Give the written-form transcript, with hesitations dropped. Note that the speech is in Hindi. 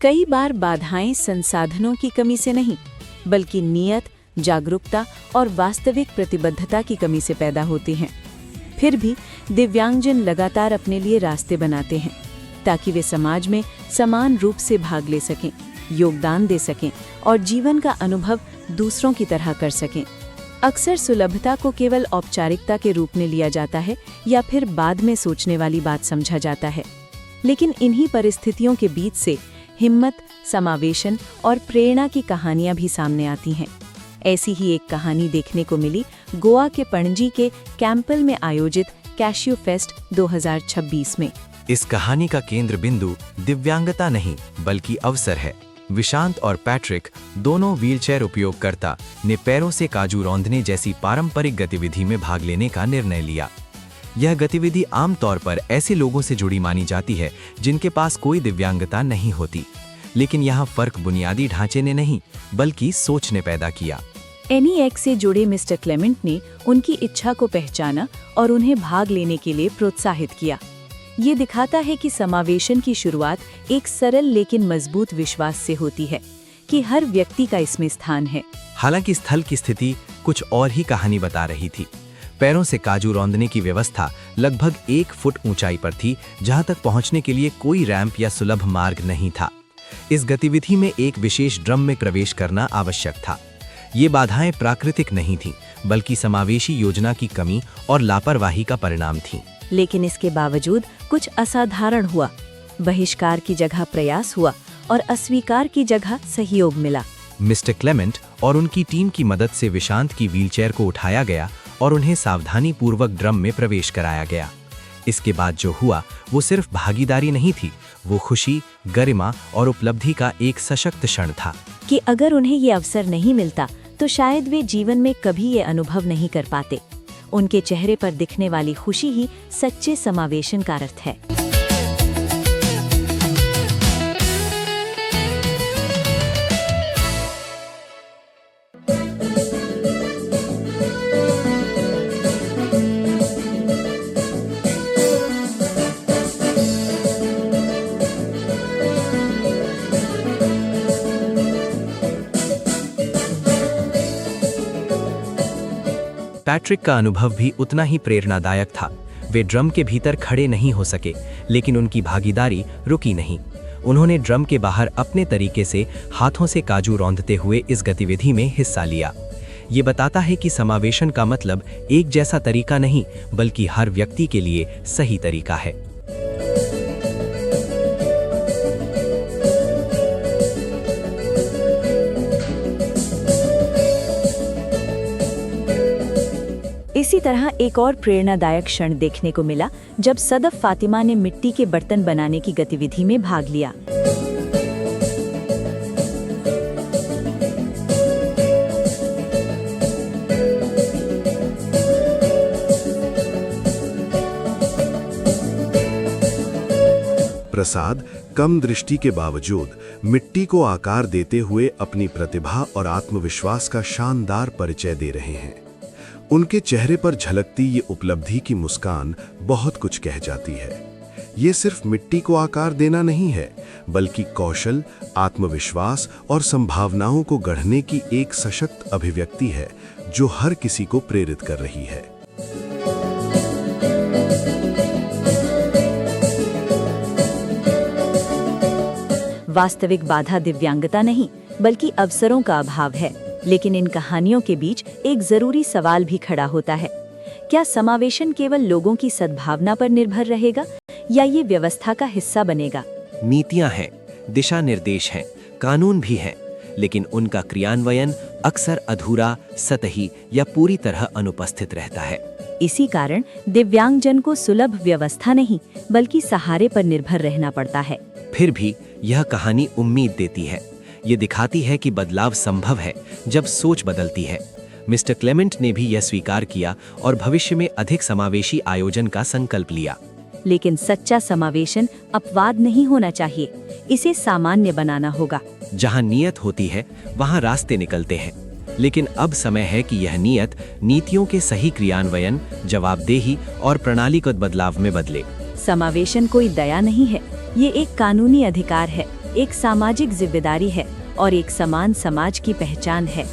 कई बार बाधाएं संसाधनों की कमी से नहीं, बल्कि नियत, जागरूकता और वास्तविक प्रतिबद्धता की कमी से पैदा होती हैं। फिर भी दिव्यांगजन लगातार अपने लिए रास्ते बनाते हैं ताकि वे समाज में समान रूप से भाग ले सकें, योगदान दे सकें और जीवन का अनुभव दूसरों की तरह कर सकें। अक्सर सुलभता को केवल औपचारिकता के रूप में लिया जाता है या फिर बाद में सोचने वाली बात समझा जाता है, लेकिन इन्हीं परिस्थितियों के बीच से हिम्मत, समावेशन और प्रेरणा की कहानियां भी सामने आती हैं। ऐसी ही एक कहानी देखने को मिली गोवा के पणजी के कैंपल में आयोजित कैशियो फेस्ट 2026 में। इस कहानी का केंद्र बिंदु दिव्यांगता नहीं बल्कि अवसर है। विशांत और पैट्रिक, दोनों व्हीलचेयर उपयोगकर्ता, ने पैरों से काजू रौंदने जैसी पारंपरिक गतिविधि में भाग लेने का निर्णय लिया। यह गतिविधि आमतौर पर ऐसे लोगों से जुड़ी मानी जाती है जिनके पास कोई दिव्यांगता नहीं होती, लेकिन यहाँ फर्क बुनियादी ढांचे ने नहीं बल्कि सोच ने पैदा किया। एनईएक्स से जुड़े मिस्टर क्लेमेंट ने उनकी इच्छा को पहचाना और उन्हें भाग लेने के लिए प्रोत्साहित किया। ये दिखाता है कि समावेशन की शुरुआत एक सरल लेकिन मजबूत विश्वास से होती है कि हर व्यक्ति का इसमें स्थान है। हालांकि स्थल की स्थिति कुछ और ही कहानी बता रही थी। पैरों से काजू रौंदने की व्यवस्था लगभग 1 फुट ऊंचाई पर थी, जहां तक पहुंचने के लिए कोई रैंप या सुलभ मार्ग नहीं था। इस गतिविधि में एक विशेष ड्रम में प्रवेश करना आवश्यक था। ये बाधाएं प्राकृतिक नहीं थीं, बल्कि समावेशी योजना की कमी और लापरवाही का परिणाम थीं। लेकिन इसके बावजूद कुछ असाधारण हुआ। बहिष्कार की जगह प्रयास हुआ और अस्वीकार की जगह सहयोग मिला। मिस्टर क्लेमेंट और उनकी टीम की मदद से विशांत की व्हीलचेयर को उठाया गया और उन्हें सावधानी पूर्वक ड्रम में प्रवेश कराया गया। इसके बाद जो हुआ वो सिर्फ भागीदारी नहीं थी, वो खुशी, गरिमा और उपलब्धि का एक सशक्त क्षण था कि अगर उन्हें ये अवसर नहीं मिलता तो शायद वे जीवन में कभी ये अनुभव नहीं कर पाते। उनके चेहरे पर दिखने वाली खुशी ही सच्चे समावेशन का अर्थ है। पैट्रिक का अनुभव भी उतना ही प्रेरणादायक था। वे ड्रम के भीतर खड़े नहीं हो सके, लेकिन उनकी भागीदारी रुकी नहीं। उन्होंने ड्रम के बाहर अपने तरीके से हाथों से काजू रौंदते हुए इस गतिविधि में हिस्सा लिया। ये बताता है कि समावेशन का मतलब एक जैसा तरीका नहीं, बल्कि हर व्यक्ति के लिए सही तरीका है। इसी तरह एक और प्रेरणादायक क्षण देखने को मिला जब सदफ फातिमा ने मिट्टी के बर्तन बनाने की गतिविधि में भाग लिया। प्रसाद कम दृष्टि के बावजूद मिट्टी को आकार देते हुए अपनी प्रतिभा और आत्मविश्वास का शानदार परिचय दे रहे हैं। उनके चेहरे पर झलकती ये उपलब्धि की मुस्कान बहुत कुछ कह जाती है। ये सिर्फ मिट्टी को आकार देना नहीं है, बल्कि कौशल, आत्मविश्वास और संभावनाओं को गढ़ने की एक सशक्त अभिव्यक्ति है जो हर किसी को प्रेरित कर रही है। वास्तविक बाधा दिव्यांगता नहीं, बल्कि अवसरों का अभाव है। लेकिन इन कहानियों के बीच एक जरूरी सवाल भी खड़ा होता है। क्या समावेशन केवल लोगों की सद्भावना पर निर्भर रहेगा या ये व्यवस्था का हिस्सा बनेगा? नीतियां हैं, दिशा निर्देश हैं, कानून भी हैं, लेकिन उनका क्रियान्वयन अक्सर अधूरा, सतही या पूरी तरह अनुपस्थित रहता है। इसी कारण दिव्यांगजन को सुलभ व्यवस्था नहीं, बल्कि सहारे पर निर्भर रहना पड़ता है। फिर भी यह कहानी उम्मीद देती है। ये दिखाती है कि बदलाव संभव है जब सोच बदलती है। मिस्टर क्लेमेंट ने भी यह स्वीकार किया और भविष्य में अधिक समावेशी आयोजन का संकल्प लिया। लेकिन सच्चा समावेशन अपवाद नहीं होना चाहिए, इसे सामान्य बनाना होगा। जहां नियत होती है वहां रास्ते निकलते हैं, लेकिन अब समय है कि यह नियत नीतियों के सही क्रियान्वयन, जवाबदेही और प्रणालीगत बदलाव में बदले। समावेशन कोई दया नहीं है, ये एक कानूनी अधिकार है, एक सामाजिक जिम्मेदारी है और एक समान समाज की पहचान है।